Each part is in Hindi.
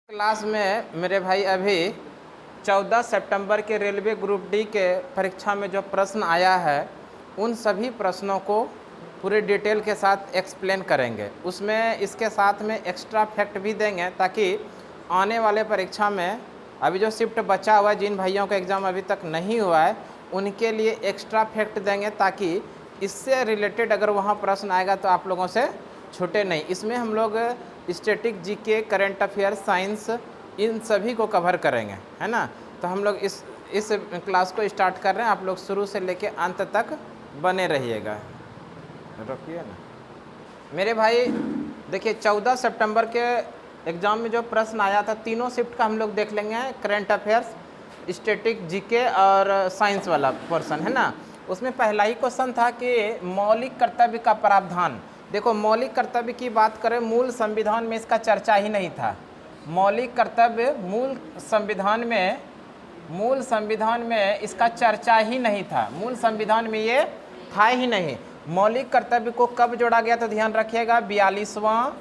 क्लास में मेरे भाई अभी 14 सितंबर के रेलवे ग्रुप डी के परीक्षा में जो प्रश्न आया है उन सभी प्रश्नों को पूरे डिटेल के साथ एक्सप्लेन करेंगे। उसमें इसके साथ में एक्स्ट्रा फैक्ट भी देंगे ताकि आने वाले परीक्षा में अभी जो शिफ्ट बचा हुआ है, जिन भाइयों का एग्ज़ाम अभी तक नहीं हुआ है, उनके लिए एक्स्ट्रा फैक्ट देंगे ताकि इससे रिलेटेड अगर वहाँ प्रश्न आएगा तो आप लोगों से छूटे नहीं। इसमें हम लोग static, GK, current affairs, science, इन सभी को कवर करेंगे, है ना। तो हम लोग इस क्लास को स्टार्ट कर रहे हैं। आप लोग शुरू से लेके अंत तक बने रहिएगा। रुकिए ना मेरे भाई। देखिए 14 सितंबर के एग्ज़ाम में जो प्रश्न आया था, तीनों शिफ्ट का हम लोग देख लेंगे। करंट अफेयर्स, स्टैटिक, जीके और साइंस वाला पोर्शन, है ना। उसमें पहला ही क्वेश्चन था कि मौलिक कर्तव्य का प्रावधान। देखो, मौलिक कर्तव्य की बात करें, मूल संविधान में इसका चर्चा ही नहीं था। मौलिक कर्तव्य मूल संविधान में इसका चर्चा ही नहीं था। मूल संविधान में ये था ही नहीं। मौलिक कर्तव्य को कब जोड़ा गया था, ध्यान रखिएगा, 42वां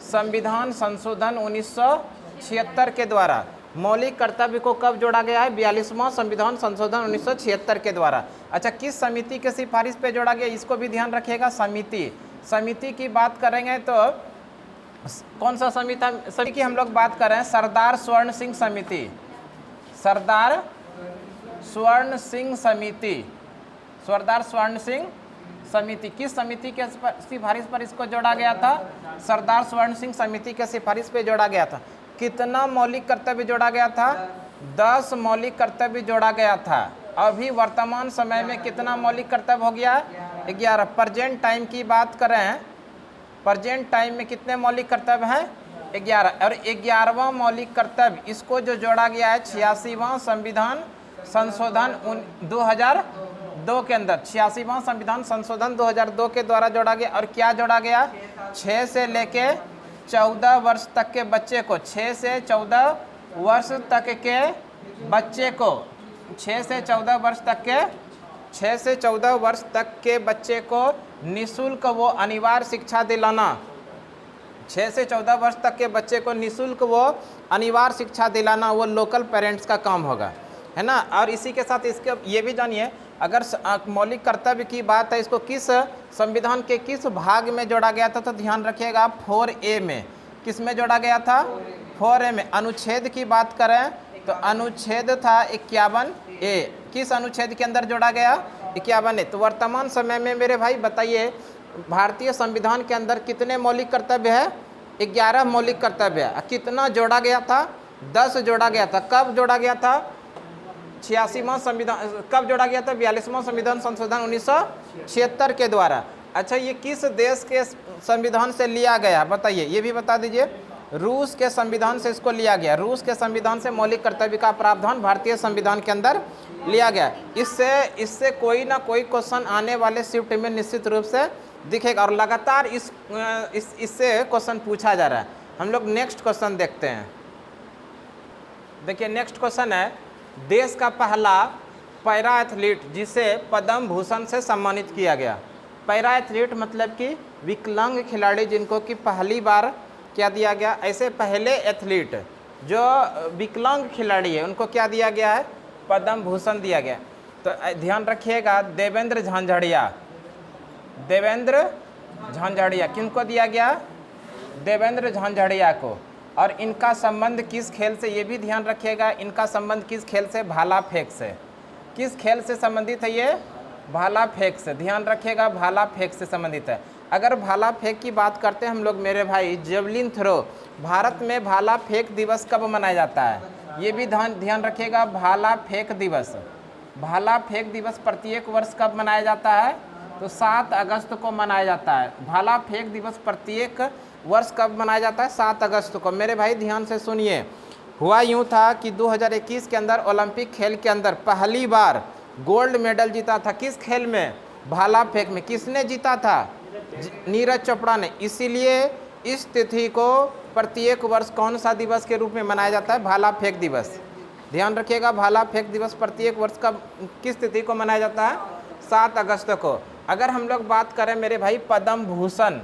संविधान संशोधन 1976 के द्वारा। मौलिक कर्तव्य को कब जोड़ा गया है, 42वां संविधान संशोधन 1976 के द्वारा। अच्छा, किस समिति के सिफारिश पे जोड़ा गया, इसको भी ध्यान रखिएगा। समिति की बात करेंगे तो कौन सा समिति की हम लोग बात कर रहे हैं, सरदार स्वर्ण सिंह समिति। सरदार स्वर्ण सिंह समिति किस समिति के सिफारिश पर इसको जोड़ा गया था, सरदार स्वर्ण सिंह समिति के सिफारिश पे जोड़ा गया था। कितना मौलिक कर्तव्य जोड़ा गया था, 10 मौलिक कर्तव्य जोड़ा गया था। अभी वर्तमान समय में कितना मौलिक कर्तव्य हो गया, 11। प्रेजेंट टाइम की बात करें, प्रेजेंट टाइम में कितने मौलिक कर्तव्य हैं, 11। और 11वां मौलिक कर्तव्य इसको जो जोड़ा गया है 86वां संविधान संशोधन 2002 के अंदर। 86वां संविधान संशोधन 2002 के द्वारा जोड़ा गया। और क्या जोड़ा गया, 6 से लेके 14 वर्ष तक के बच्चे को, 6 से 14 वर्ष तक के बच्चे को, 6 से 14 वर्ष तक के बच्चे को निःशुल्क वो अनिवार्य शिक्षा दिलाना। 6 से 14 वर्ष तक के बच्चे को निःशुल्क वो अनिवार्य शिक्षा दिलाना वो लोकल पेरेंट्स का काम होगा, है ना। और इसी के साथ इसके ये भी जानिए, अगर मौलिक कर्तव्य की बात है, इसको किस संविधान के किस भाग में जोड़ा गया था, तो ध्यान रखिएगा 4A में। किस में जोड़ा गया था, 4A में। अनुच्छेद की बात करें तो अनुच्छेद था 51A। किस अनुच्छेद के अंदर जोड़ा गया, 51A। तो वर्तमान समय में मेरे भाई बताइए, भारतीय संविधान के अंदर कितने मौलिक कर्तव्य है, 11 मौलिक कर्तव्य है। कितना जोड़ा गया था, 10 जोड़ा गया था। कब जोड़ा गया था, 86वां संविधान, कब जोड़ा गया था, 42वां संविधान संशोधन 1976 के द्वारा। अच्छा, ये किस देश के संविधान से लिया गया बताइए, ये भी बता दीजिए। रूस के संविधान से इसको लिया गया। रूस के संविधान से मौलिक कर्तव्य का प्रावधान भारतीय संविधान के अंदर लिया गया। इससे कोई ना कोई क्वेश्चन आने वाले शिफ्ट में निश्चित रूप से दिखेगा और लगातार इससे क्वेश्चन पूछा जा रहा है। हम लोग नेक्स्ट क्वेश्चन देखते हैं। देखिए, नेक्स्ट क्वेश्चन है, देश का पहला पैरा एथलीट जिसे पद्म भूषण से सम्मानित किया गया। पैरा एथलीट मतलब कि विकलांग खिलाड़ी जिनको कि पहली बार क्या दिया गया, ऐसे पहले एथलीट जो विकलांग खिलाड़ी है उनको क्या दिया गया है, पद्म भूषण दिया गया। तो ध्यान रखिएगा, देवेंद्र झांझड़िया किनको दिया गया, देवेंद्र झांझड़िया को। और इनका संबंध किस खेल से, ये भी ध्यान रखिएगा, इनका संबंध किस खेल से, भाला फेंक से। किस खेल से संबंधित है ये, भाला फेंक से। ध्यान रखिएगा, भाला फेंक से संबंधित है। अगर भाला फेंक की बात करते हैं हम लोग मेरे भाई, जेवलिन थ्रो, भारत में भाला फेंक दिवस कब मनाया जाता है, ये भी ध्यान रखिएगा। भाला फेंक दिवस प्रत्येक वर्ष कब मनाया जाता है, तो 7 अगस्त को मनाया जाता है। भाला फेंक दिवस प्रत्येक वर्ष कब मनाया जाता है, 7 अगस्त को। मेरे भाई ध्यान से सुनिए, हुआ यूँ था कि 2021 के अंदर ओलंपिक खेल के अंदर पहली बार गोल्ड मेडल जीता था। किस खेल में, भाला फेंक में। किसने जीता था, नीरज चोपड़ा ने। इसीलिए इस तिथि को प्रत्येक वर्ष कौन सा दिवस के रूप में मनाया जाता है, भाला फेंक दिवस। ध्यान रखिएगा, भाला फेंक दिवस प्रत्येक वर्ष का किस तिथि को मनाया जाता है, 7 अगस्त को। अगर हम लोग बात करें मेरे भाई पद्म भूषण,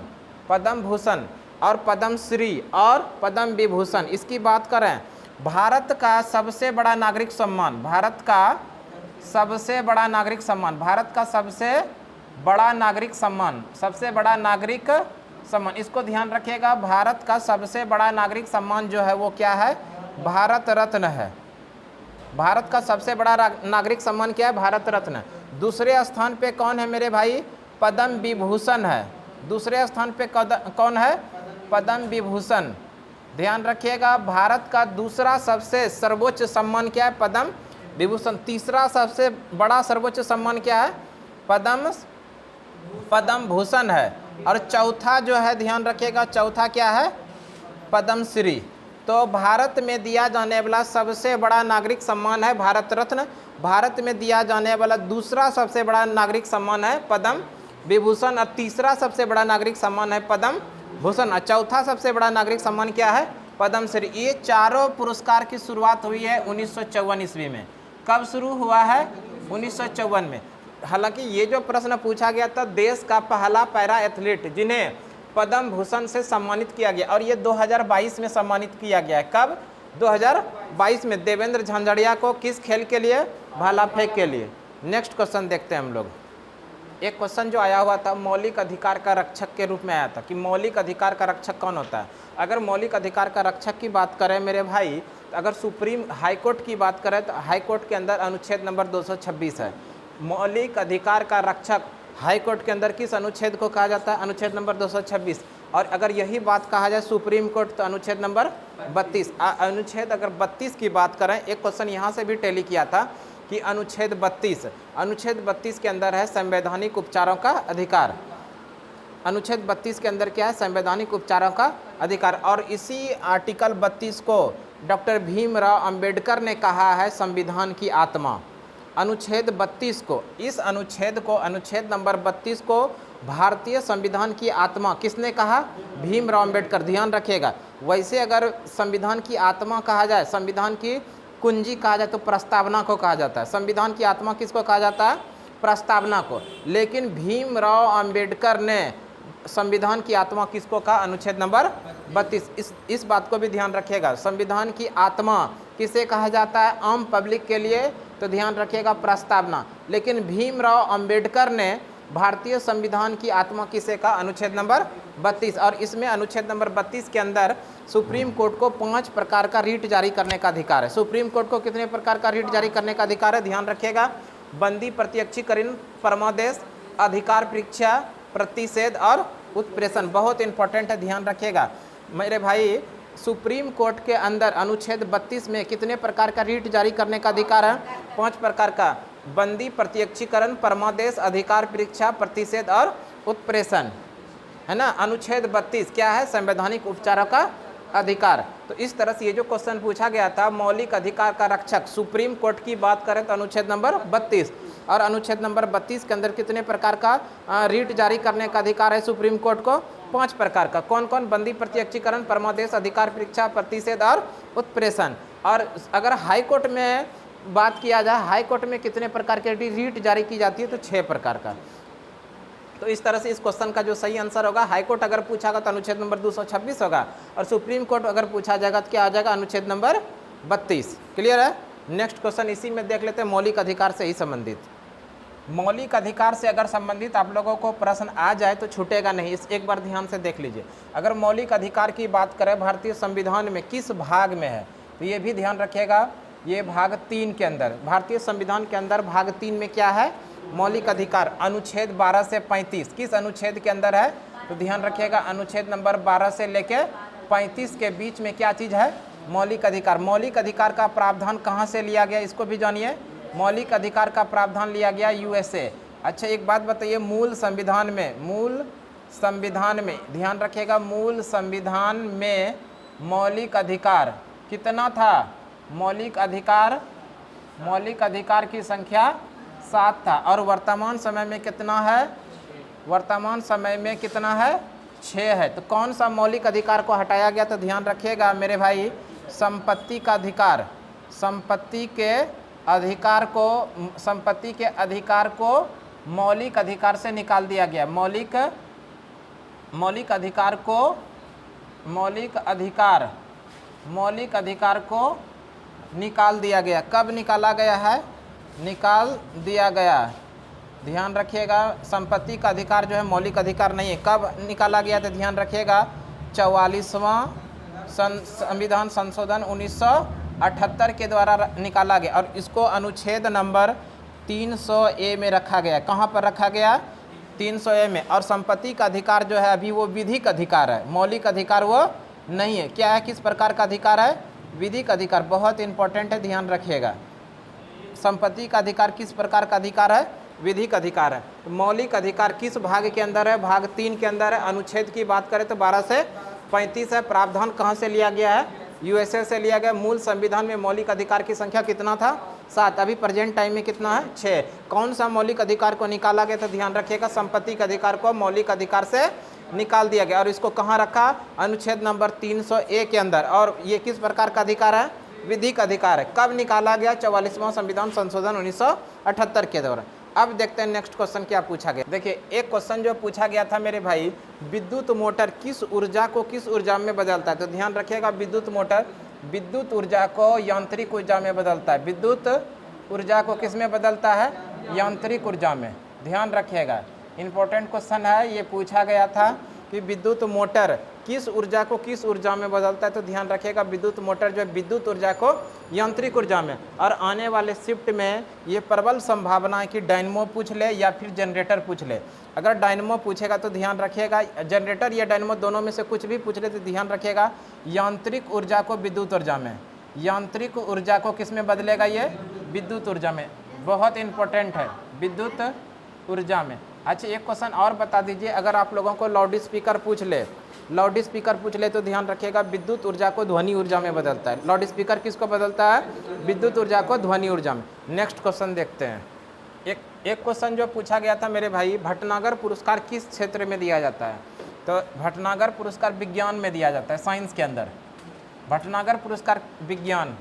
और पद्म श्री और पद्म विभूषण। इसकी बात करें, भारत का सबसे बड़ा नागरिक सम्मान, भारत का सबसे बड़ा नागरिक सम्मान, भारत का सबसे बड़ा नागरिक सम्मान, सबसे बड़ा नागरिक सम्मान, इसको ध्यान रखिएगा। भारत का सबसे बड़ा नागरिक सम्मान जो है वो क्या है? भारत रत्न है। भारत का सबसे बड़ा नागरिक सम्मान क्या है? भारत रत्न। दूसरे स्थान पे कौन है मेरे भाई? पद्म विभूषण है। दूसरे स्थान पे कौन है? पद्म विभूषण। ध्यान रखिएगा, भारत का दूसरा सबसे सर्वोच्च सम्मान क्या है? पद्म विभूषण। तीसरा सबसे बड़ा सर्वोच्च सम्मान क्या है? पद्म भूषण है। और चौथा जो है, ध्यान रखिएगा, चौथा क्या है? पद्म श्री। तो भारत में दिया जाने वाला सबसे बड़ा नागरिक सम्मान है भारत रत्न। भारत में दिया जाने वाला दूसरा सबसे बड़ा नागरिक सम्मान है पद्म विभूषण, और तीसरा सबसे बड़ा नागरिक सम्मान है पद्म भूषण, और चौथा सबसे बड़ा नागरिक सम्मान क्या है? पद्म श्री। ये चारों पुरस्कार की शुरुआत हुई है 1954 ईस्वी में। कब शुरू हुआ है? 1954 में। हालांकि ये जो प्रश्न पूछा गया था, देश का पहला पैरा एथलीट जिन्हें पद्म भूषण से सम्मानित किया गया, और ये 2022 में सम्मानित किया गया है। कब? 2022 में। देवेंद्र झांझड़िया को किस खेल के लिए? भाला फेंक के लिए। नेक्स्ट क्वेश्चन देखते हैं हम लोग। एक क्वेश्चन जो आया हुआ था मौलिक अधिकार का रक्षक के रूप में आया था कि मौलिक अधिकार का रक्षक कौन होता है। अगर मौलिक अधिकार का रक्षक की बात करें मेरे भाई, अगर सुप्रीम हाईकोर्ट की बात करें तो हाईकोर्ट के अंदर अनुच्छेद नंबर 226 है। मौलिक अधिकार का रक्षक हाईकोर्ट के अंदर किस अनुच्छेद को कहा जाता है? अनुच्छेद नंबर 226। और अगर यही बात कहा जाए सुप्रीम कोर्ट तो अनुच्छेद नंबर 32। अनुच्छेद अगर 32 की बात करें, एक क्वेश्चन यहाँ से भी टैली किया था कि अनुच्छेद 32 के अंदर है संवैधानिक उपचारों का अधिकार। अनुच्छेद 32 के अंदर क्या है? संवैधानिक उपचारों का अधिकार। और इसी आर्टिकल 32 को डॉक्टर भीमराव अंबेडकर ने कहा है संविधान की आत्मा। अनुच्छेद 32 को, इस अनुच्छेद को, अनुच्छेद नंबर 32 को भारतीय संविधान की आत्मा किसने कहा? भीमराव अंबेडकर। ध्यान रखिएगा, वैसे अगर संविधान की आत्मा कहा जाए, संविधान की कुंजी कहा जाए तो प्रस्तावना को कहा जाता है। संविधान की आत्मा किसको कहा जाता है? प्रस्तावना को। लेकिन भीमराव अंबेडकर ने संविधान की आत्मा किसको कहा? अनुच्छेद नंबर 32। इस बात को भी ध्यान रखिएगा, संविधान की आत्मा किसे कहा जाता है? आम पब्लिक के लिए तो ध्यान रखिएगा प्रस्तावना। लेकिन भीमराव अंबेडकर ने भारतीय संविधान की आत्मा किसे कहा? अनुच्छेद नंबर 32। और इसमें अनुच्छेद नंबर 32 के अंदर सुप्रीम कोर्ट को 5 प्रकार का रीट जारी करने का अधिकार है। सुप्रीम कोर्ट को कितने प्रकार का रीट जारी करने का अधिकार है? ध्यान रखिएगा, बंदी, प्रत्यक्षीकरण, परमादेश, अधिकार परीक्षा, प्रतिषेध और उत्प्रेषण। बहुत इंपॉर्टेंट है, ध्यान रखिएगा मेरे भाई। सुप्रीम कोर्ट के अंदर अनुच्छेद 32 में कितने प्रकार का रीट जारी करने का अधिकार है? 5 प्रकार का। बंदी, प्रत्यक्षीकरण, परमादेश, अधिकार परीक्षा, प्रतिषेध और उत्प्रेषण, है ना। अनुच्छेद 32 क्या है? संवैधानिक उपचारों का अधिकार। तो इस तरह से ये जो क्वेश्चन पूछा गया था मौलिक अधिकार का रक्षक, सुप्रीम कोर्ट की बात करें तो अनुच्छेद नंबर 32। और अनुच्छेद नंबर 32 के अंदर कितने प्रकार का रीट जारी करने का अधिकार है सुप्रीम कोर्ट को? 5 प्रकार का। कौन कौन? बंदी, प्रत्यक्षीकरण, परमादेश, अधिकार परीक्षा, प्रतिषेध और उत्प्रेषण। और अगर हाई कोर्ट में बात किया जाए, हाई कोर्ट में कितने प्रकार के रीट जारी की जाती है? तो 6 प्रकार का। तो इस तरह से इस क्वेश्चन का जो सही आंसर होगा, हाई कोर्ट अगर पूछागा तो अनुच्छेद नंबर 226 होगा, और सुप्रीम कोर्ट अगर पूछा जाएगा तो क्या आ जाएगा? अनुच्छेद नंबर 32। क्लियर है। नेक्स्ट क्वेश्चन इसी में देख लेते हैं, मौलिक अधिकार से ही संबंधित। मौलिक अधिकार से अगर संबंधित आप लोगों को प्रश्न आ जाए तो छूटेगा नहीं, इस एक बार ध्यान से देख लीजिए। अगर मौलिक अधिकार की बात करें भारतीय संविधान में किस भाग में है तो ये भी ध्यान रखिएगा, ये भाग 3 के अंदर, भारतीय संविधान के अंदर भाग 3 में क्या है? मौलिक अधिकार। अनुच्छेद 12 से 35 किस अनुच्छेद के अंदर है? तो ध्यान रखिएगा, अनुच्छेद नंबर 12 से लेके 35 के बीच में क्या चीज़ है? मौलिक अधिकार। मौलिक अधिकार का प्रावधान कहाँ से लिया गया, इसको भी जानिए। मौलिक अधिकार का प्रावधान लिया गया यूएसए। अच्छा एक बात बताइए, मूल संविधान में ध्यान रखिएगा, मूल संविधान में मौलिक अधिकार कितना था? मौलिक अधिकार की संख्या 7 था। और वर्तमान समय में कितना है? वर्तमान समय में कितना है? 6 है। तो कौन सा मौलिक अधिकार को हटाया गया? तो ध्यान रखिएगा मेरे भाई, संपत्ति का अधिकार। संपत्ति के अधिकार को मौलिक अधिकार से निकाल दिया गया। मौलिक अधिकार को मौलिक अधिकार को निकाल दिया गया। कब निकाला गया है? निकाल दिया गया। ध्यान रखिएगा, संपत्ति का अधिकार जो है मौलिक अधिकार नहीं है। कब निकाला गया तो ध्यान रखिएगा, 44वां संविधान संशोधन 1978 के द्वारा निकाला गया और इसको अनुच्छेद नंबर 300A में रखा गया। कहाँ पर रखा गया? 300A में। और संपत्ति का अधिकार जो है अभी वो विधिक अधिकार है, मौलिक अधिकार वो नहीं है। क्या है? किस प्रकार का अधिकार है? विधिक अधिकार। बहुत इंपॉर्टेंट है, ध्यान रखिएगा। संपत्ति का अधिकार किस प्रकार का अधिकार है? विधिक अधिकार है। तो मौलिक अधिकार किस भाग के अंदर है? भाग 3 के अंदर है। अनुच्छेद की बात करें तो 12 से 35 है। प्रावधान कहाँ से लिया गया है? यूएसए से लिया गया। मूल संविधान में मौलिक अधिकार की संख्या कितना था? 7। अभी प्रेजेंट टाइम में कितना है? 6। कौन सा मौलिक अधिकार को निकाला गया? तो ध्यान रखिएगा, संपत्ति के अधिकार को मौलिक अधिकार से निकाल दिया गया और इसको कहाँ रखा? अनुच्छेद नंबर 300A के अंदर। और ये किस प्रकार का अधिकार है? विधिक अधिकार है। कब निकाला गया? 44वां संविधान संशोधन 1978 के दौरान। अब देखते हैं नेक्स्ट क्वेश्चन क्या पूछा गया। देखिए, एक क्वेश्चन जो पूछा गया था मेरे भाई, विद्युत मोटर किस ऊर्जा को किस ऊर्जा में बदलता है? तो ध्यान रखिएगा, विद्युत मोटर विद्युत ऊर्जा को यांत्रिक ऊर्जा में बदलता है। विद्युत ऊर्जा को किस में बदलता है? यांत्रिक ऊर्जा में। ध्यान रखिएगा, इंपॉर्टेंट क्वेश्चन है, ये पूछा गया था कि विद्युत मोटर किस ऊर्जा को किस ऊर्जा में बदलता है। तो ध्यान रखिएगा, विद्युत मोटर जो है विद्युत ऊर्जा को यांत्रिक ऊर्जा में। और आने वाले शिफ्ट में ये प्रबल संभावना है कि डायनमो पूछ ले या फिर जनरेटर पूछ ले। अगर डायनमो पूछेगा तो ध्यान रखिएगा, जनरेटर या डायनमो दोनों में से कुछ भी पूछ ले तो ध्यान रखिएगा, यांत्रिक ऊर्जा को विद्युत ऊर्जा में, यांत्रिक ऊर्जा को किस में बदलेगा? ये विद्युत ऊर्जा में। बहुत इंपॉर्टेंट है, विद्युत ऊर्जा में। अच्छा, एक क्वेश्चन और बता दीजिए, अगर आप लोगों को लाउड स्पीकर पूछ ले, लाउड स्पीकर पूछ ले तो ध्यान रखिएगा, विद्युत ऊर्जा को ध्वनि ऊर्जा में बदलता है। लाउड स्पीकर किसको बदलता है? विद्युत ऊर्जा को ध्वनि ऊर्जा में। नेक्स्ट क्वेश्चन देखते हैं। एक क्वेश्चन जो पूछा गया था मेरे भाई, भटनागर पुरस्कार किस क्षेत्र में दिया जाता है? तो भटनागर पुरस्कार विज्ञान में दिया जाता है, साइंस के अंदर। भटनागर पुरस्कार विज्ञान,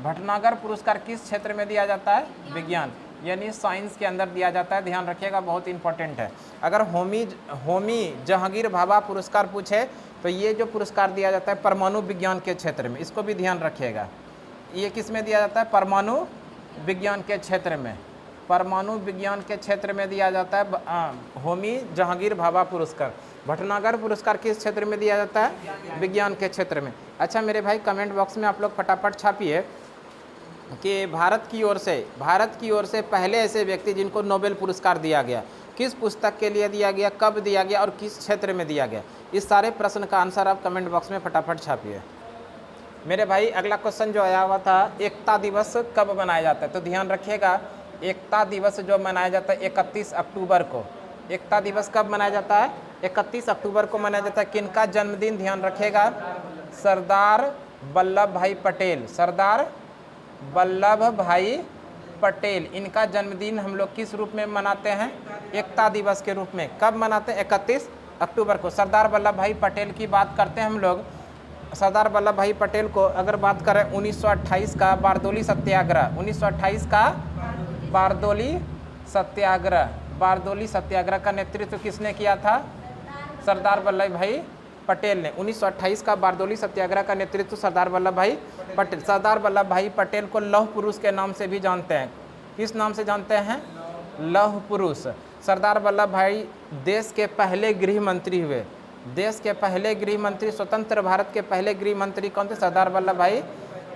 भटनागर पुरस्कार किस क्षेत्र में दिया जाता है? विज्ञान, यानी साइंस के अंदर दिया जाता है। ध्यान रखिएगा, बहुत इंपॉर्टेंट है। अगर होमी जहांगीर भाभा पुरस्कार पूछे तो ये जो पुरस्कार दिया जाता है परमाणु विज्ञान के क्षेत्र में, इसको भी ध्यान रखिएगा। ये किस में दिया जाता है? परमाणु विज्ञान के क्षेत्र में, परमाणु विज्ञान के क्षेत्र में दिया जाता है होमी जहांगीर भाभा पुरस्कार। भटनागर पुरस्कार किस क्षेत्र में दिया जाता है? विज्ञान के क्षेत्र में। अच्छा मेरे भाई, कमेंट बॉक्स में आप लोग फटाफट छापिए कि भारत की ओर से पहले ऐसे व्यक्ति जिनको नोबेल पुरस्कार दिया गया, किस पुस्तक के लिए दिया गया, कब दिया गया और किस क्षेत्र में दिया गया। इस सारे प्रश्न का आंसर आप कमेंट बॉक्स में फटाफट छापिए। मेरे भाई, अगला क्वेश्चन जो आया हुआ था, एकता दिवस कब मनाया जाता है? तो ध्यान रखिएगा, एकता दिवस जो मनाया जाता है 31 अक्टूबर को। एकता दिवस कब मनाया जाता है? 31 अक्टूबर को मनाया जाता है। किनका जन्मदिन? ध्यान रखिएगा, सरदार वल्लभ भाई पटेल, सरदार वल्लभ भाई पटेल, इनका जन्मदिन हम लोग किस रूप में मनाते हैं? एकता दिवस के रूप में। कब मनाते हैं? 31 अक्टूबर को। सरदार वल्लभ भाई पटेल की बात करते हैं हम लोग। सरदार वल्लभ भाई पटेल को अगर बात करें 1928 का बारदोली सत्याग्रह, 1928 का बारदोली सत्याग्रह, बारदोली सत्याग्रह का नेतृत्व किसने किया था? सरदार वल्लभ भाई पटेल ने। 1928 का बारदोली सत्याग्रह का नेतृत्व सरदार वल्लभ भाई पटेल। सरदार वल्लभ भाई पटेल को लौह पुरुष के नाम से भी जानते हैं। किस नाम से जानते हैं? लौह पुरुष। सरदार वल्लभ भाई देश के पहले गृह मंत्री हुए। देश के पहले गृह मंत्री, स्वतंत्र भारत के पहले गृह मंत्री कौन थे? सरदार वल्लभ भाई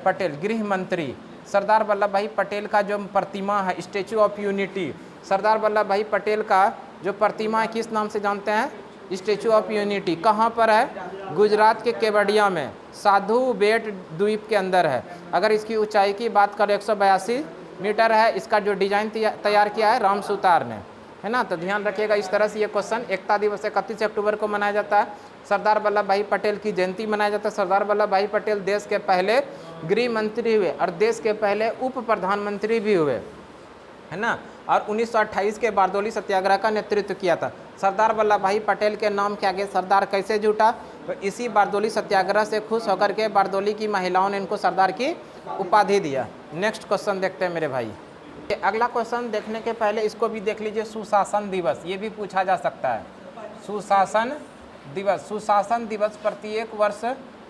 पटेल, गृह मंत्री। सरदार वल्लभ भाई पटेल का जो प्रतिमा है, statue of unity, Sardar Vallabh भाई पटेल का जो प्रतिमा है किस नाम से जानते हैं? Statue of unity. कहाँ पर है? गुजरात के केवड़िया में, साधु बेट द्वीप के अंदर है। अगर इसकी ऊंचाई की बात करें 182 मीटर है। इसका जो डिजाइन तैयार किया है राम सुतार ने, है ना। तो ध्यान रखिएगा, इस तरह से ये क्वेश्चन। एकता दिवस 31 अक्टूबर को मनाया जाता है। सरदार वल्लभ भाई पटेल की जयंती मनाया जाता है। सरदार वल्लभ भाई पटेल देश के पहले गृह मंत्री हुए और देश के पहले उप प्रधानमंत्री भी हुए, है ना। और 1928 के बारदोली सत्याग्रह का नेतृत्व किया था। सरदार वल्लभ भाई पटेल के नाम के आगे सरदार कैसे जुटा? तो इसी बारदोली सत्याग्रह से खुश होकर के बारदोली की महिलाओं ने इनको सरदार की उपाधि दिया। नेक्स्ट क्वेश्चन देखते हैं मेरे भाई। अगला क्वेश्चन देखने के पहले इसको भी देख लीजिए, सुशासन दिवस, ये भी पूछा जा सकता है। सुशासन दिवस, सुशासन दिवस प्रत्येक वर्ष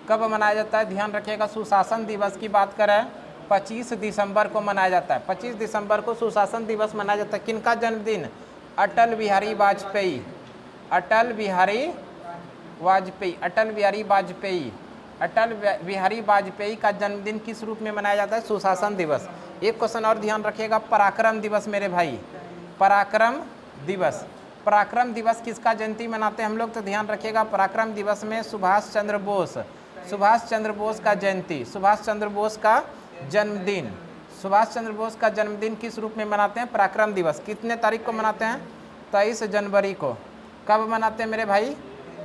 कब मनाया जाता है? ध्यान रखिएगा, सुशासन दिवस की बात करें 25 दिसंबर को मनाया जाता है। 25 दिसंबर को सुशासन दिवस मनाया जाता है। किनका जन्मदिन? अटल बिहारी वाजपेयी। अटल बिहारी वाजपेयी, अटल बिहारी वाजपेयी, अटल बिहारी वाजपेयी का जन्मदिन किस रूप में मनाया जाता है? सुशासन दिवस। एक क्वेश्चन और ध्यान रखिएगा, पराक्रम दिवस मेरे भाई, पराक्रम दिवस। पराक्रम दिवस किसका जयंती मनाते हैं हम लोग? तो ध्यान रखिएगा, पराक्रम दिवस में सुभाष चंद्र बोस, सुभाष चंद्र बोस का जयंती, सुभाष चंद्र बोस का जन्मदिन। सुभाष चंद्र बोस का जन्मदिन किस रूप में मनाते हैं? पराक्रम दिवस। कितने तारीख को मनाते हैं? 23 जनवरी को। कब मनाते हैं मेरे भाई?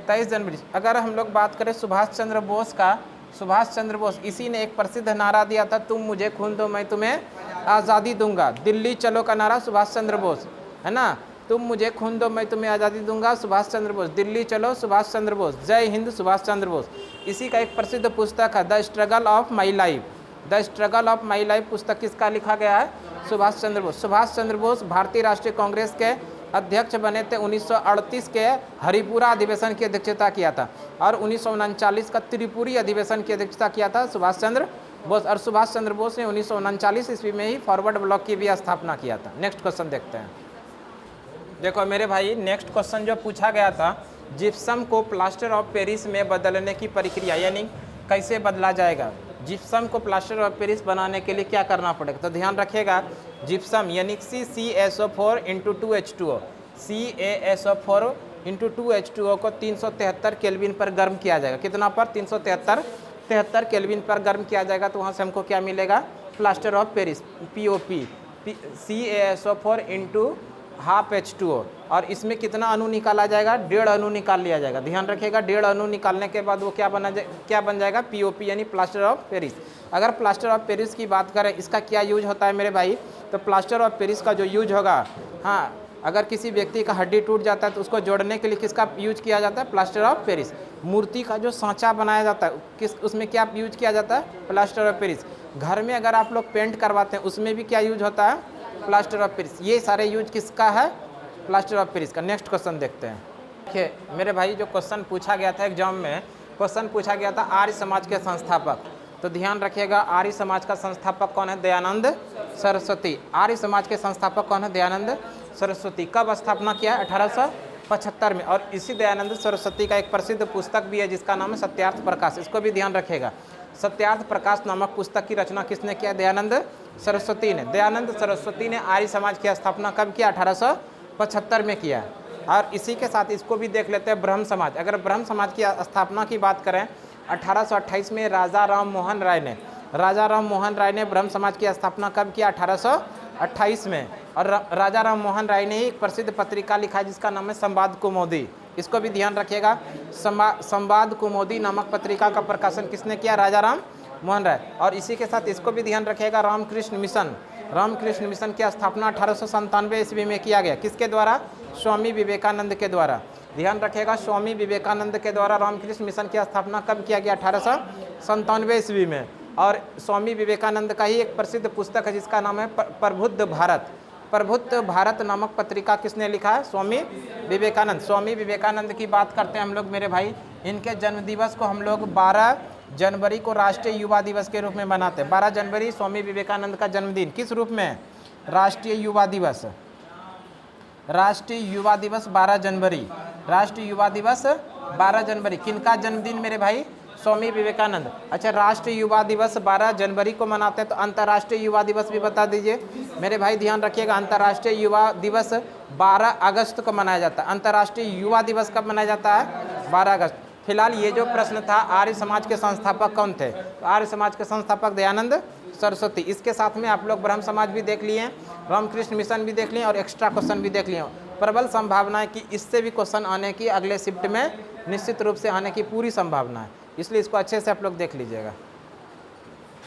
23 जनवरी। अगर हम लोग बात करें सुभाष चंद्र बोस का, सुभाष चंद्र बोस, इसी ने एक प्रसिद्ध नारा दिया था, तुम मुझे खून दो मैं तुम्हें आज़ादी दूंगा। दिल्ली चलो का नारा सुभाष चंद्र बोस, है ना? तुम मुझे खून दो मैं तुम्हें आज़ादी दूंगा, सुभाष चंद्र बोस। दिल्ली चलो सुभाष चंद्र बोस। जय हिंद सुभाष चंद्र बोस। इसी का एक प्रसिद्ध पुस्तक है the struggle of my life. The struggle of my life पुस्तक किसका लिखा गया है? सुभाष चंद्र बोस। सुभाष चंद्र बोस भारतीय राष्ट्रीय कांग्रेस के अध्यक्ष बने थे। 1938 के हरिपुरा अधिवेशन की अध्यक्षता किया था और 1939 का त्रिपुरी अधिवेशन की अध्यक्षता किया था सुभाष चंद्र बोस। और सुभाष चंद्र बोस ने 1939 ईस्वी में ही फॉरवर्ड ब्लॉक की भी स्थापना किया था। नेक्स्ट क्वेश्चन देखते हैं। देखो मेरे भाई, नेक्स्ट क्वेश्चन जो पूछा गया था, जिप्सम को प्लास्टर ऑफ पेरिस में बदलने की प्रक्रिया, यानी कैसे बदला जाएगा? जिप्सम को प्लास्टर ऑफ पेरिस बनाने के लिए क्या करना पड़ेगा? तो ध्यान रखिएगा, जिप्सम यानी CaSO4 × 2H2O, CaSO4 × 2H2O को 373 केल्विन पर गर्म किया जाएगा। कितना पर? 373 केल्विन पर गर्म किया जाएगा। तो वहाँ से हमको क्या मिलेगा? Plaster of Paris, POP, CaSO4 × ½ H2O। और इसमें कितना अणु निकाला जाएगा? 1.5 अणु निकाल लिया जाएगा। ध्यान रखिएगा, 1.5 अणु निकालने के बाद वो क्या बन जाएगा? POP यानी प्लास्टर ऑफ पेरिस। अगर प्लास्टर ऑफ पेरिस की बात करें, इसका क्या यूज होता है मेरे भाई? तो प्लास्टर ऑफ पेरिस का जो यूज होगा, हाँ, अगर किसी व्यक्ति का हड्डी टूट जाता है तो उसको जोड़ने के लिए किसका यूज किया जाता है? Plaster of Paris. मूर्ति का जो सांचा बनाया जाता है, उसमें क्या यूज किया जाता है? Plaster of Paris. घर में अगर आप लोग पेंट करवाते हैं, उसमें भी क्या यूज होता है? Plaster of Paris. ये सारे यूज किसका है? प्लास्टर ऑफ पेरिस का। नेक्स्ट क्वेश्चन देखते हैं। देखिए मेरे भाई, जो क्वेश्चन पूछा गया था एग्जाम में, क्वेश्चन पूछा गया था आर्य समाज के संस्थापक। तो ध्यान रखिएगा, आर्य समाज का संस्थापक कौन है? दयानंद सरस्वती। आर्य समाज के संस्थापक कौन है? दयानंद सरस्वती। कब स्थापना किया है? 1875 में। और इसी दयानंद सरस्वती का एक प्रसिद्ध पुस्तक भी है जिसका नाम है सत्यार्थ प्रकाश। इसको भी ध्यान रखिएगा, सत्यार्थ प्रकाश नामक पुस्तक की रचना किसने किया? दयानंद सरस्वती ने। दयानंद सरस्वती ने आर्य समाज की स्थापना कब किया? 1875 में किया। और इसी के साथ इसको भी देख लेते हैं, ब्रह्म समाज। अगर ब्रह्म समाज की स्थापना की बात करें, 1828 में राजा राम मोहन राय ने ब्रह्म समाज की स्थापना कब किया? 1828 में। और राजा राम मोहन राय ने ही एक प्रसिद्ध पत्रिका लिखा जिसका नाम है संवाद कौमुदी। इसको भी ध्यान रखिएगा, संवाद कौमुदी नामक पत्रिका का प्रकाशन किसने किया? राजा राम मोहन राय। और इसी के साथ इसको भी ध्यान रखिएगा, रामकृष्ण मिशन की स्थापना 1897 ईस्वी में किया गया। किसके द्वारा? स्वामी विवेकानंद के द्वारा। ध्यान रखिएगा, स्वामी विवेकानंद के द्वारा रामकृष्ण मिशन की स्थापना कब किया गया? 1897 ईस्वी में। और स्वामी विवेकानंद का ही एक प्रसिद्ध पुस्तक है जिसका नाम है प्रबुद्ध भारत। प्रबुद्ध भारत नामक पत्रिका किसने लिखा है? स्वामी विवेकानंद। स्वामी विवेकानंद की बात करते हैं हम लोग मेरे भाई। इनके जन्म दिवस को हम लोग 12 जनवरी को राष्ट्रीय युवा दिवस के रूप में मनाते हैं। 12 जनवरी स्वामी विवेकानंद का जन्मदिन। किस रूप में? राष्ट्रीय युवा दिवस। राष्ट्रीय युवा दिवस 12 जनवरी। राष्ट्रीय युवा दिवस 12 जनवरी। किनका जन्मदिन मेरे भाई? स्वामी विवेकानंद। अच्छा, राष्ट्रीय युवा दिवस 12 जनवरी को मनाते हैं, तो अंतर्राष्ट्रीय युवा दिवस भी बता दीजिए मेरे भाई। ध्यान रखिएगा, अंतर्राष्ट्रीय युवा दिवस 12 अगस्त को मनाया जाता है। अंतर्राष्ट्रीय युवा दिवस कब मनाया जाता है? 12 अगस्त। फिलहाल ये जो प्रश्न था, आर्य समाज के संस्थापक कौन थे? तो आर्य समाज के संस्थापक दयानंद सरस्वती। इसके साथ में आप लोग ब्रह्म समाज भी देख लिए, रामकृष्ण मिशन भी देख लिए और एक्स्ट्रा क्वेश्चन भी देख लिए। प्रबल संभावना है कि इससे भी क्वेश्चन आने की अगले शिफ्ट में निश्चित रूप से आने की पूरी संभावना है, इसलिए इसको अच्छे से आप लोग देख लीजिएगा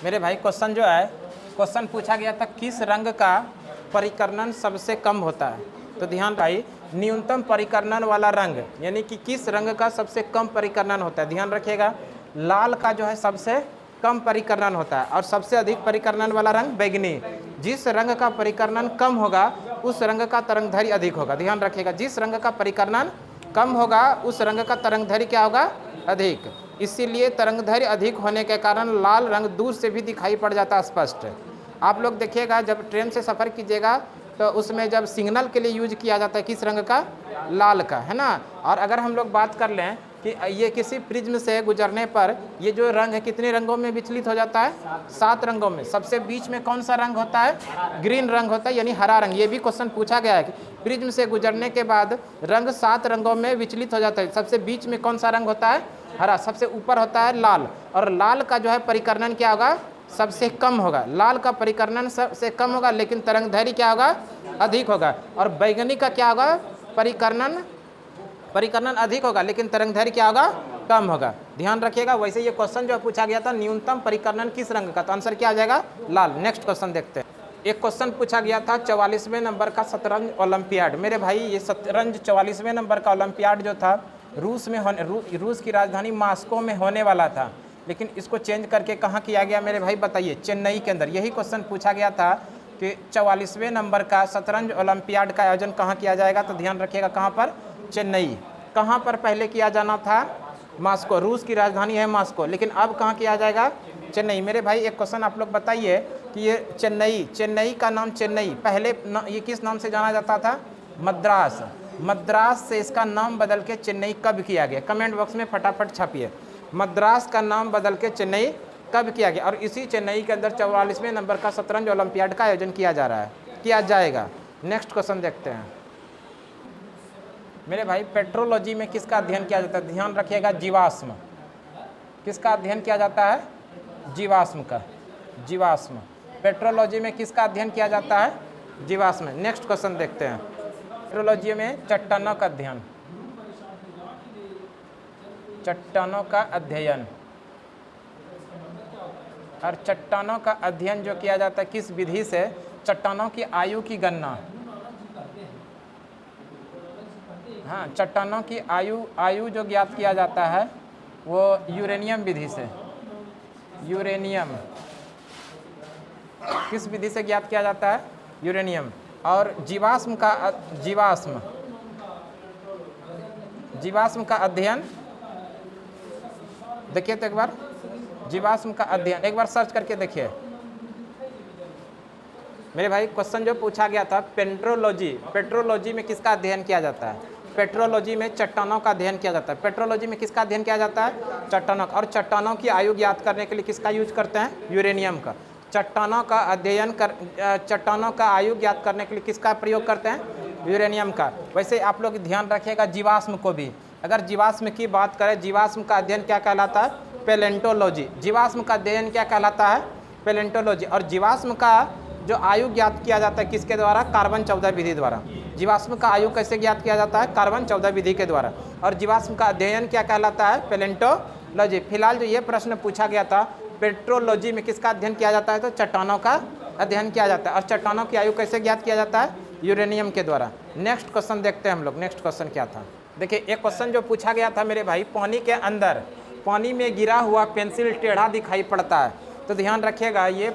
मेरे भाई। क्वेश्चन जो है, क्वेश्चन पूछा गया था किस रंग का परिकर्णन सबसे कम होता है? तो ध्यान भाई, न्यूनतम परिकर्णन वाला रंग, यानी कि किस रंग का सबसे कम परिकर्णन होता है? ध्यान रखिएगा, लाल का जो है सबसे कम परिकर्णन होता है और सबसे अधिक परिकर्णन वाला रंग बैगनी। जिस रंग का परिकर्णन कम होगा उस रंग का तरंगधैर्य अधिक होगा। ध्यान रखिएगा, जिस रंग का परिकर्णन कम होगा उस रंग का तरंगदैर्घ्य क्या होगा, अधिक। इसीलिए तरंगदैर्घ्य अधिक होने के कारण लाल रंग दूर से भी दिखाई पड़ जाता है स्पष्ट। आप लोग देखिएगा जब ट्रेन से सफ़र कीजिएगा तो उसमें जब सिग्नल के लिए यूज किया जाता है किस रंग का, लाल का, है ना। और अगर हम लोग बात कर लें कि ये किसी प्रिज्म से गुजरने पर ये जो रंग है कितने रंगों में विचलित हो जाता है, 7 रंगों में। सबसे बीच में कौन सा रंग होता है, ग्रीन रंग होता है, यानी हरा रंग। ये भी क्वेश्चन पूछा गया है कि प्रिज्म से गुजरने के बाद रंग 7 रंगों में विचलित हो जाता है, सबसे बीच में कौन सा रंग होता है, हरा, सबसे ऊपर होता है लाल। और लाल का जो है परिकर्णन क्या होगा, सबसे कम होगा। लाल का परिकर्णन सबसे कम होगा लेकिन तरंगदैर्घ्य क्या होगा, अधिक होगा। और बैगनी का क्या होगा, परिकर्णन अधिक होगा लेकिन तरंगदैर्घ्य क्या होगा, कम होगा। ध्यान रखिएगा। वैसे ये क्वेश्चन जो पूछा गया था न्यूनतम परिकर्णन किस रंग का, तो आंसर क्या आ जाएगा, लाल। नेक्स्ट क्वेश्चन देखते हैं। एक क्वेश्चन पूछा गया था 44वें नंबर का शतरंज ओलंपियाड। मेरे भाई ये शतरंज 44वें नंबर का ओलंपियाड जो था रूस की राजधानी मॉस्को में होने वाला था, लेकिन इसको चेंज करके कहाँ किया गया मेरे भाई, बताइए, चेन्नई के अंदर। यही क्वेश्चन पूछा गया था कि 44वें नंबर का शतरंज ओलंपियाड का आयोजन कहाँ किया जाएगा, तो ध्यान रखिएगा कहाँ पर, चेन्नई। कहाँ पर पहले किया जाना था, मॉस्को, रूस की राजधानी है मॉस्को, लेकिन अब कहाँ किया जाएगा, चेन्नई। मेरे भाई एक क्वेश्चन आप लोग बताइए कि ये चेन्नई का नाम चेन्नई पहले ये किस नाम से जाना जाता था, मद्रास से इसका नाम बदल के चेन्नई कब किया गया, कमेंट बॉक्स में फटाफट छापिए। मद्रास का नाम बदल के चेन्नई कब किया गया, और इसी चेन्नई के अंदर 44वें नंबर का शतरंज ओलंपियाड का आयोजन किया जाएगा। नेक्स्ट क्वेश्चन देखते हैं। मेरे भाई पेट्रोलॉजी में किसका अध्ययन किया जाता है, ध्यान रखिएगा, जीवाश्म। किसका अध्ययन किया जाता है, जीवाश्म का, जीवाश्म। पेट्रोलॉजी में किसका अध्ययन किया जाता है, जीवाश्म। नेक्स्ट क्वेश्चन देखते हैं। पेट्रोलॉजी में चट्टानों का अध्ययन, चट्टानों का अध्ययन, और चट्टानों का अध्ययन जो किया जाता है किस विधि से, चट्टानों की आयु की गणना, हाँ, चट्टानों की आयु जो ज्ञात किया जाता है वो यूरेनियम विधि से। यूरेनियम किस विधि से ज्ञात किया जाता है, यूरेनियम। और जीवाश्म का अध्ययन देखिए तो एक बार, जीवाश्म का अध्ययन एक बार सर्च करके देखिए। मेरे भाई क्वेश्चन जो पूछा गया था पेट्रोलॉजी में किसका अध्ययन किया जाता है, पेट्रोलॉजी में चट्टानों का अध्ययन किया जाता है। पेट्रोलॉजी में किसका अध्ययन किया जाता है, चट्टानों का। और चट्टानों की आयु ज्ञात करने के लिए किसका यूज करते हैं, यूरेनियम का। चट्टानों का आयु ज्ञात करने के लिए किसका प्रयोग करते हैं, यूरेनियम का। वैसे आप लोग ध्यान रखिएगा जीवाश्म को भी, अगर जीवाश्म की बात करें, जीवाश्म का अध्ययन क्या कहलाता है, पैलेंटोलॉजी। जीवाश्म का अध्ययन क्या कहलाता है, पैलेंटोलॉजी। और जीवाश्म का जो आयु ज्ञात किया जाता है किसके द्वारा, कार्बन 14 विधि द्वारा। जीवाश्म का आयु कैसे ज्ञात किया जाता है, कार्बन 14 विधि के द्वारा। और जीवाश्म का अध्ययन क्या कहलाता है, पैलेंटोलॉजी। फिलहाल जो ये प्रश्न पूछा गया था पेट्रोलॉजी में किसका अध्ययन किया जाता है, तो चट्टानों का अध्ययन किया जाता है। और चट्टानों की आयु कैसे ज्ञात किया जाता है, यूरेनियम के द्वारा। नेक्स्ट क्वेश्चन देखते हैं हम लोग। नेक्स्ट क्वेश्चन क्या था, देखिए एक क्वेश्चन जो पूछा गया था मेरे भाई, पानी के अंदर पानी में गिरा हुआ पेंसिल टेढ़ा दिखाई पड़ता है। तो ध्यान रखिएगा, ये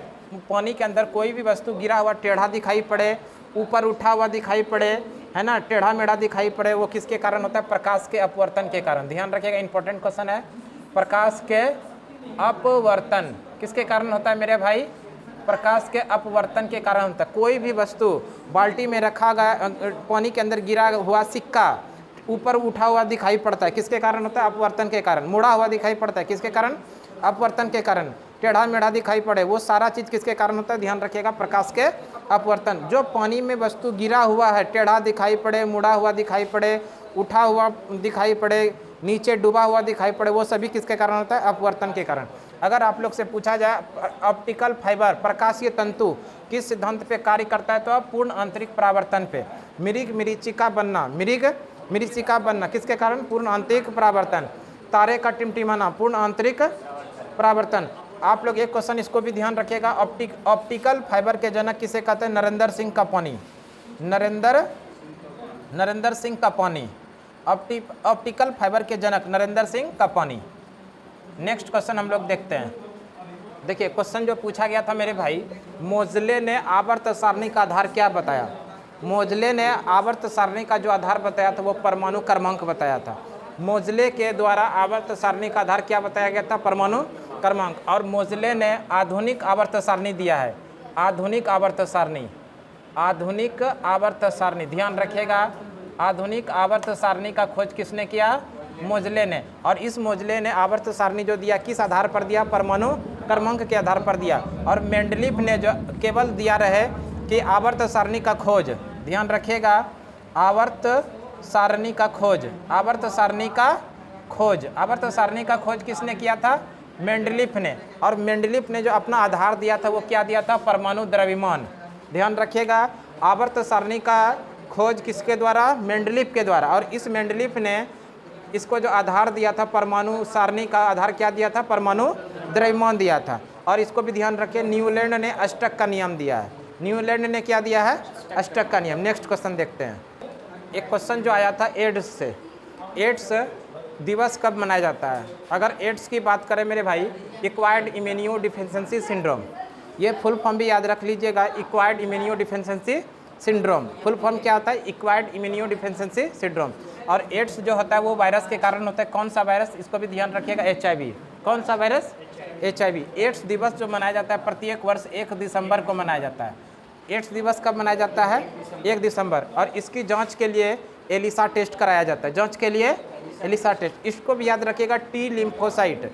पानी के अंदर कोई भी वस्तु गिरा हुआ टेढ़ा दिखाई पड़े, ऊपर उठा हुआ दिखाई पड़े, है ना, टेढ़ा मेढ़ा दिखाई पड़े, वो किसके कारण होता है, प्रकाश के अपवर्तन के कारण। ध्यान रखिएगा, इंपॉर्टेंट क्वेश्चन है। प्रकाश के अपवर्तन किसके कारण होता है मेरे भाई, प्रकाश के अपवर्तन के कारण होता है। कोई भी वस्तु बाल्टी में रखा गया, पानी के अंदर गिरा हुआ सिक्का ऊपर उठा हुआ दिखाई पड़ता है, किसके कारण होता है, अपवर्तन के कारण। मुड़ा हुआ दिखाई पड़ता है, किसके कारण, अपवर्तन के कारण। टेढ़ा मेढ़ा दिखाई पड़े, वो सारा चीज़ किसके कारण होता है, ध्यान रखिएगा, प्रकाश के अपवर्तन। जो पानी में वस्तु गिरा हुआ है, टेढ़ा दिखाई पड़े, मुड़ा हुआ दिखाई पड़े, उठा हुआ दिखाई पड़े, नीचे डूबा हुआ दिखाई पड़े, वो सभी किसके कारण होता है, अपवर्तन के कारण। अगर आप लोग से पूछा जाए ऑप्टिकल फाइबर, प्रकाशीय तंतु किस सिद्धांत पे कार्य करता है, तो अब पूर्ण आंतरिक परावर्तन पे। मरीचिका बनना किसके कारण, पूर्ण आंतरिक परावर्तन। तारे का टिमटिमाना, पूर्ण आंतरिक परावर्तन। आप लोग एक क्वेश्चन इसको भी ध्यान रखिएगा, ऑप्टिकल फाइबर के जनक किसे कहते हैं, नरेंद्र सिंह कपानी। नरेंद्र सिंह कपानी, ऑप्टिकल फाइबर के जनक नरेंद्र सिंह कपानी। नेक्स्ट क्वेश्चन हम लोग देखते हैं। देखिए क्वेश्चन जो पूछा गया था मेरे भाई, मोजले ने आवर्त सारणी का आधार क्या बताया। मोजले ने आवर्त सारणी का जो आधार बताया था वो परमाणु क्रमांक बताया था। मोजले के द्वारा आवर्त सारणी का आधार क्या बताया गया था? परमाणु क्रमांक। और मोजले ने आधुनिक आवर्त सारणी दिया है, आधुनिक आवर्त सारणी, आधुनिक आवर्त सारणी, ध्यान रखिएगा। आधुनिक आवर्त सारणी का खोज किसने किया? मोजले ने। और इस मोजले ने आवर्त सारणी जो दिया किस आधार पर दिया? परमाणु क्रमांक के आधार पर दिया। और मेंडलीफ ने जो केवल दिया रहे कि आवर्त सारणी का खोज, ध्यान रखिएगा, आवर्त सारणी का खोज, आवर्त सारणी का खोज, आवर्त सारणी का खोज किसने किया था? मेंडलीफ ने। और मेंडलीफ ने जो अपना आधार दिया था वो क्या दिया था? परमाणु द्रव्यमान। ध्यान रखिएगा, आवर्त सारणी का खोज किसके द्वारा? मेंडलीफ के द्वारा। और इस मेंडलीफ ने इसको जो आधार दिया था परमाणु सारणी का आधार क्या दिया था? परमाणु द्रव्यमान दिया था। और इसको भी ध्यान रखिए, न्यूलैंड ने अष्टक का नियम दिया है। न्यूलैंड ने क्या दिया है? अष्टक का नियम। नेक्स्ट क्वेश्चन देखते हैं। एक क्वेश्चन जो आया था एड्स से, एड्स दिवस कब मनाया जाता है? अगर एड्स की बात करें मेरे भाई, एक्वायर्ड इम्यूनो डिफिशिएंसी सिंड्रोम, ये फुल फॉर्म भी याद रख लीजिएगा, acquired immuno deficiency syndrome. Full form क्या होता है? Acquired immuno deficiency syndrome. और एड्स जो होता है वो वायरस के कारण होता है। कौन सा वायरस? इसको भी ध्यान रखिएगा, HIV। कौन सा वायरस? HIV। एड्स दिवस जो मनाया जाता है प्रत्येक वर्ष 1 दिसंबर को मनाया जाता है। एड्स दिवस कब मनाया जाता है? 1 दिसंबर। और इसकी जांच के लिए एलिसा टेस्ट कराया जाता है, जांच के लिए एलिसा टेस्ट। इसको भी याद रखिएगा, टी लिम्फोसाइट।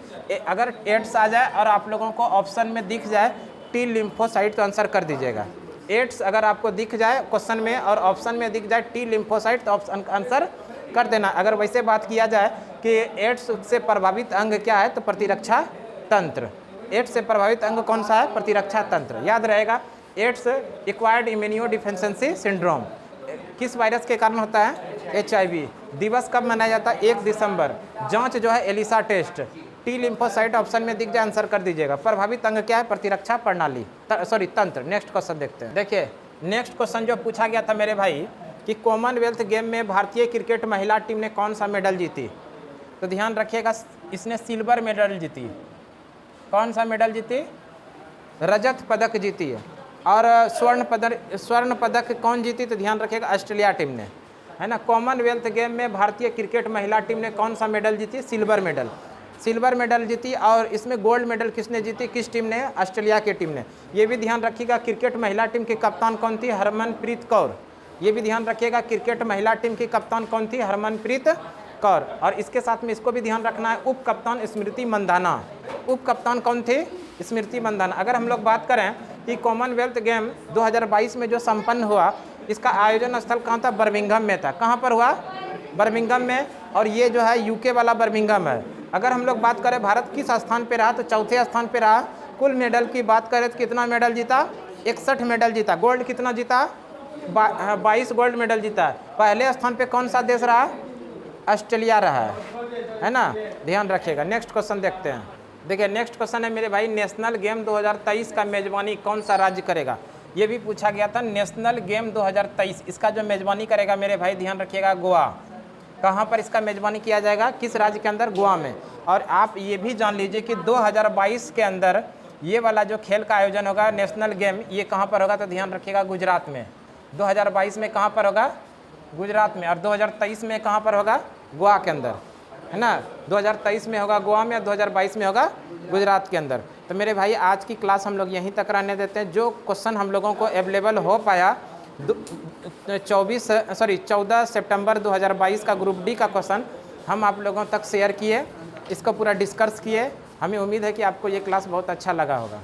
अगर एड्स आ जाए और आप लोगों को ऑप्शन में दिख जाए टी लिम्फोसाइट तो आंसर कर दीजिएगा। एड्स अगर आपको दिख जाए क्वेश्चन में और ऑप्शन में दिख जाए टी लिम्फोसाइट तो ऑप्शन आंसर कर देना। अगर वैसे बात किया जाए कि एड्स से प्रभावित अंग क्या है तो प्रतिरक्षा तंत्र। एड्स से प्रभावित अंग कौन सा है? प्रतिरक्षा तंत्र। याद रहेगा, ads acquired immuno deficiency syndrome किस वायरस के कारण होता है? HIV। दिवस कब मनाया जाता है? 1 दिसंबर। जांच जो है ELISA test. T lymphocyte option में दिख जाए आंसर कर दीजिएगा। प्रभावित अंग क्या है? प्रतिरक्षा प्रणाली, सॉरी तंत्र। नेक्स्ट क्वेश्चन देखते हैं। देखिए नेक्स्ट क्वेश्चन जो पूछा गया था मेरे भाई कि कॉमनवेल्थ गेम में भारतीय क्रिकेट महिला टीम ने कौन सा मेडल जीती? तो ध्यान रखिएगा, इसने सिल्वर मेडल जीती। कौन सा मेडल जीती? रजत पदक जीती है। और स्वर्ण पदक कौन जीती? तो ध्यान रखिएगा, ऑस्ट्रेलिया टीम ने, है ना। कॉमनवेल्थ गेम में भारतीय क्रिकेट महिला टीम ने कौन सा मेडल जीती? सिल्वर मेडल, सिल्वर मेडल जीती। और इसमें गोल्ड मेडल किसने जीती? किस टीम ने? ऑस्ट्रेलिया की टीम ने। ये भी ध्यान रखिएगा, क्रिकेट महिला टीम की कप्तान कौन थी? हरमनप्रीत कौर। ये भी ध्यान रखिएगा, क्रिकेट महिला टीम की कप्तान कौन थी? हरमनप्रीत कौर। और इसके साथ में इसको भी ध्यान रखना है, उप कप्तान स्मृति मंदाना। उप कप्तान कौन थे? स्मृति मंदाना। अगर हम लोग बात करें कि कॉमनवेल्थ गेम 2022 में जो संपन्न हुआ, इसका आयोजन स्थल कहाँ था? बर्मिंघम में था। कहाँ पर हुआ? बर्मिंघम में। और ये जो है यूके वाला बर्मिंघम है। अगर हम लोग बात करें भारत किस स्थान पे रहा, तो चौथे स्थान पे रहा। कुल मेडल की बात करें तो कितना मेडल जीता? 61 मेडल जीता। गोल्ड कितना जीता? 22 गोल्ड मेडल जीता। पहले स्थान पे कौन सा देश रहा? ऑस्ट्रेलिया रहा है ना। ध्यान रखिएगा। नेक्स्ट क्वेश्चन देखते हैं। देखिए नेक्स्ट क्वेश्चन है मेरे भाई, नेशनल गेम 2023 का मेजबानी कौन सा राज्य करेगा? ये भी पूछा गया था। नेशनल गेम 2023 इसका जो मेजबानी करेगा मेरे भाई, ध्यान रखिएगा, गोवा। कहाँ पर इसका मेजबानी किया जाएगा? किस राज्य के अंदर? गोवा में। और आप ये भी जान लीजिए कि 2022 के अंदर ये वाला जो खेल का आयोजन होगा नेशनल गेम, ये कहाँ पर होगा? तो ध्यान रखिएगा, गुजरात में। 2022 में कहाँ पर होगा? गुजरात में। और 2023 में कहाँ पर होगा? गोवा के अंदर, है ना। 2023 में होगा गोवा में और 2022 में होगा गुजरात के अंदर। तो मेरे भाई आज की क्लास हम लोग यहीं तक रहने देते हैं। जो क्वेश्चन हम लोगों को अवेलेबल हो पाया 14 सितंबर 2022 का ग्रुप डी का क्वेश्चन हम आप लोगों तक शेयर किए, इसको पूरा डिस्कस किए। हमें उम्मीद है कि आपको ये क्लास बहुत अच्छा लगा होगा।